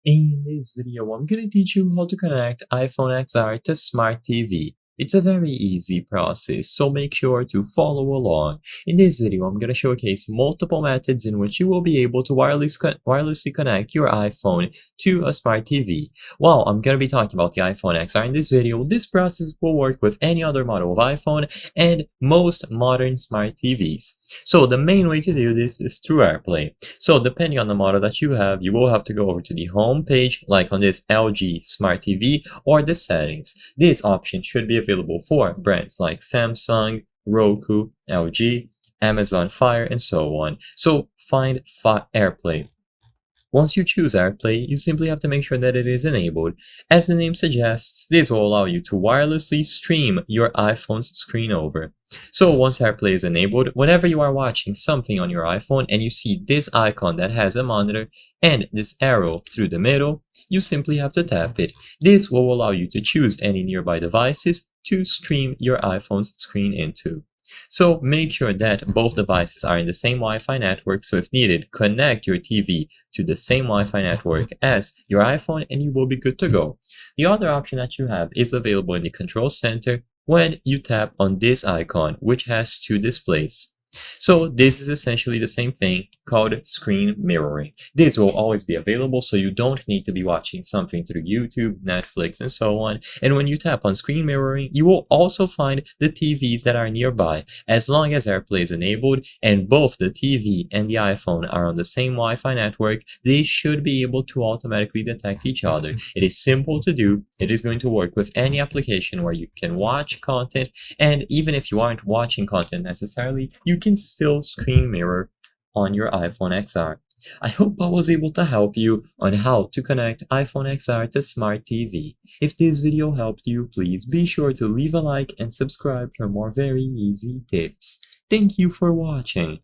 In this video, I'm going to teach you how to connect iPhone XR to Smart TV. It's a very easy process, so make sure to follow along. In this video, I'm going to showcase multiple methods in which you will be able to wirelessly connect your iPhone to a Smart TV. While I'm going to be talking about the iPhone XR in this video, this process will work with any other model of iPhone and most modern Smart TVs. So the main way to do this is through AirPlay. So depending on the model that you have, you will have to go over to the home page, like on this LG Smart TV, or the settings. This option should be available for brands like Samsung, Roku, LG, Amazon Fire, and so on. So find AirPlay. Once you choose AirPlay, you simply have to make sure that it is enabled. As the name suggests, this will allow you to wirelessly stream your iPhone's screen over. So once AirPlay is enabled, whenever you are watching something on your iPhone and you see this icon that has a monitor and this arrow through the middle, you simply have to tap it. This will allow you to choose any nearby devices to stream your iPhone's screen into. So make sure that both devices are in the same Wi-Fi network, so if needed, connect your TV to the same Wi-Fi network as your iPhone and you will be good to go. The other option that you have is available in the control center when you tap on this icon, which has two displays. So this is essentially the same thing called screen mirroring. This will always be available, so you don't need to be watching something through YouTube, Netflix, and so on. And when you tap on screen mirroring, you will also find the TVs that are nearby. As long as AirPlay is enabled and both the TV and the iPhone are on the same Wi-Fi network, they should be able to automatically detect each other. It is simple to do. It is going to work with any application where you can watch content, and even if you aren't watching content necessarily, you can still screen mirror on your iPhone XR. I hope I was able to help you on how to connect iPhone XR to Smart TV. If this video helped you, please be sure to leave a like and subscribe for more very easy tips. Thank you for watching.